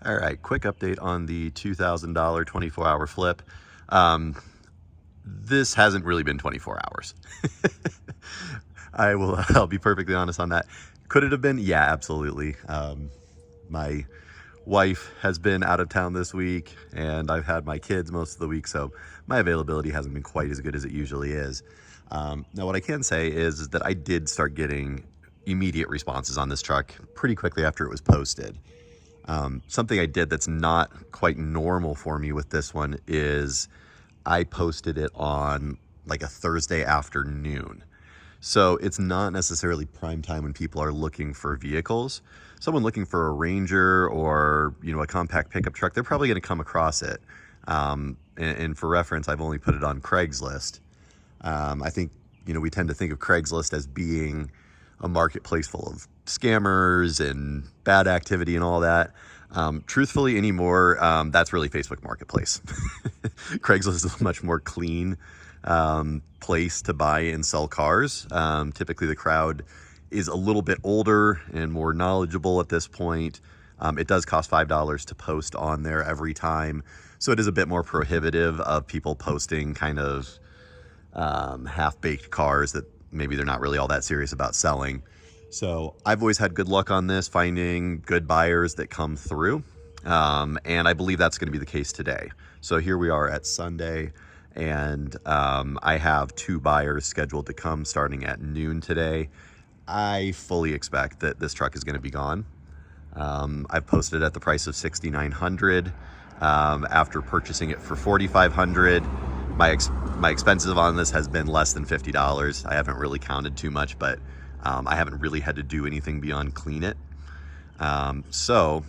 All right, quick update on the $2,000 24-hour flip. Um, this hasn't really been 24 hours. I'll be perfectly honest on that. Could it have been? Yeah, absolutely. My wife has been out of town this week, and I've had my kids most of the week, so my availability hasn't been quite as good as it usually is. Now, what I can say is that I did start getting immediate responses on this truck pretty quickly after it was posted. Something I did that's not quite normal for me with this one is I posted it on like a Thursday afternoon. So it's not necessarily prime time when people are looking for vehicles. Someone looking for a Ranger or, a compact pickup truck, they're probably going to come across it. And for reference, I've only put it on Craigslist. I think, we tend to think of Craigslist as being a marketplace full of scammers and bad activity and all that. Truthfully anymore, that's really Facebook Marketplace. Craigslist is a much more clean place to buy and sell cars. Typically the crowd is a little bit older and more knowledgeable at this point. It does cost $5 to post on there every time. So it is a bit more prohibitive of people posting kind of half-baked cars that maybe they're not really all that serious about selling. So I've always had good luck on this, finding good buyers that come through. And I believe that's going to be the case today. So here we are at Sunday, and I have 2 buyers scheduled to come starting at noon today. I fully expect that this truck is going to be gone. I've posted at the price of $6,900. After purchasing it for $4,500, my expensive on this has been less than $50. I haven't really counted too much, but I haven't really had to do anything beyond clean it. So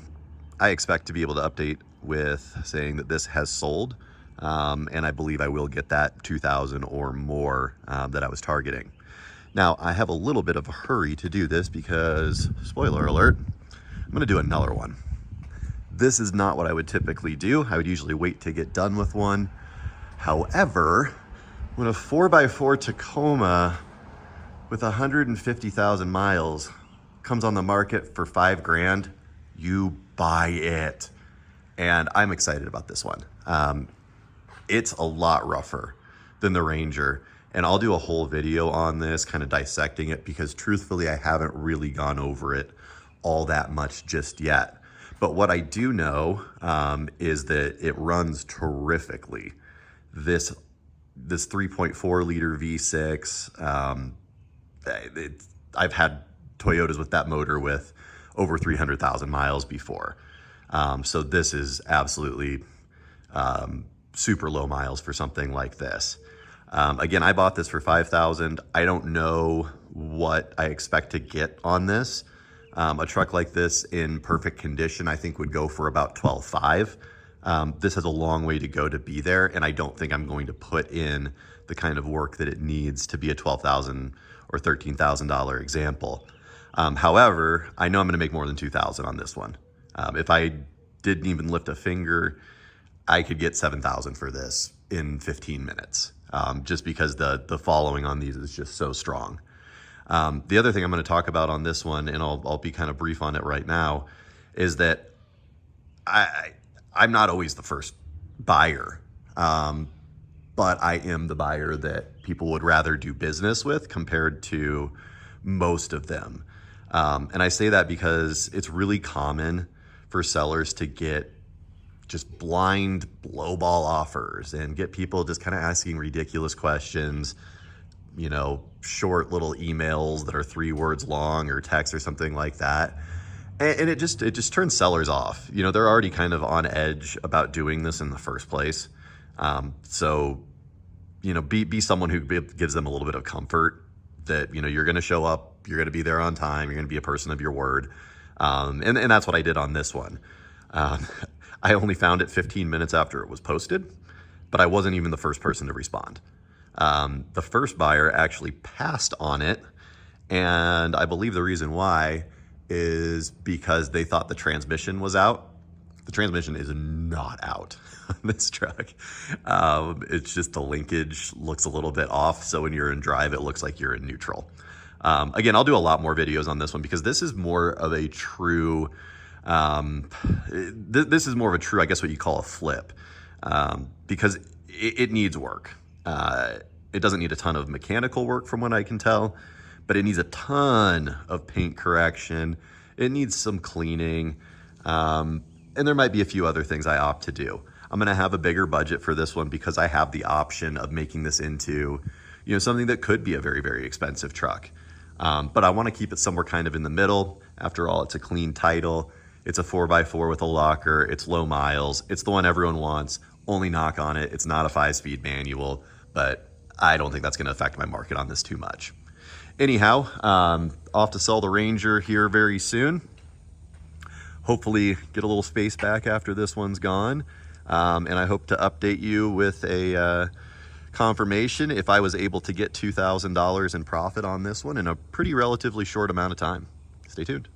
I expect to be able to update with saying that this has sold, and I believe I will get that 2,000 or more that I was targeting. Now, I have a little bit of a hurry to do this because, spoiler alert, I'm going to do another one. This is not what I would typically do. I would usually wait to get done with one. However, when a 4x4 Tacoma with 150,000 miles comes on the market for $5,000, you buy it. And I'm excited about this one. It's a lot rougher than the Ranger. And I'll do a whole video on this, kind of dissecting it, because truthfully, I haven't really gone over it all that much just yet. But what I do know is that it runs terrifically. This 3.4 liter V6, I've had Toyotas with that motor with over 300,000 miles before. So this is absolutely super low miles for something like this. Again, I bought this for $5,000. I don't know what I expect to get on this. A truck like this in perfect condition, I think would go for about $12,500. This has a long way to go to be there, and I don't think I'm going to put in the kind of work that it needs to be a $12,000 or $13,000 example. However, I know I'm going to make more than $2,000 on this one. If I didn't even lift a finger, I could get $7,000 for this in 15 minutes, just because the following on these is just so strong. The other thing I'm going to talk about on this one, and I'll be kind of brief on it right now, is that I'm not always the first buyer, but I am the buyer that people would rather do business with compared to most of them. And I say that because it's really common for sellers to get just blind blowball offers and get people just kind of asking ridiculous questions, short little emails that are 3 words long or text or something like that. And it just turns sellers off. They're already kind of on edge about doing this in the first place. So, be someone who gives them a little bit of comfort that, you're going to show up, you're going to be there on time, you're going to be a person of your word. And that's what I did on this one. I only found it 15 minutes after it was posted, but I wasn't even the first person to respond. The first buyer actually passed on it, and I believe the reason why is because they thought the transmission was out. The transmission is not out on this truck. It's just the linkage looks a little bit off, so when you're in drive, it looks like you're in neutral. Again, I'll do a lot more videos on this one because this is more of a true This is more of a true, I guess what you call a flip, because it needs work. It doesn't need a ton of mechanical work from what I can tell, but it needs a ton of paint correction. It needs some cleaning, and there might be a few other things I opt to do. I'm gonna have a bigger budget for this one because I have the option of making this into, something that could be a very, very expensive truck. But I wanna keep it somewhere kind of in the middle. After all, it's a clean title. It's a 4x4 with a locker. It's low miles. It's the one everyone wants. Only knock on it, it's not a 5-speed manual, but I don't think that's gonna affect my market on this too much. Anyhow, off to sell the Ranger here very soon. Hopefully get a little space back after this one's gone. And I hope to update you with a confirmation if I was able to get $2,000 in profit on this one in a pretty relatively short amount of time. Stay tuned.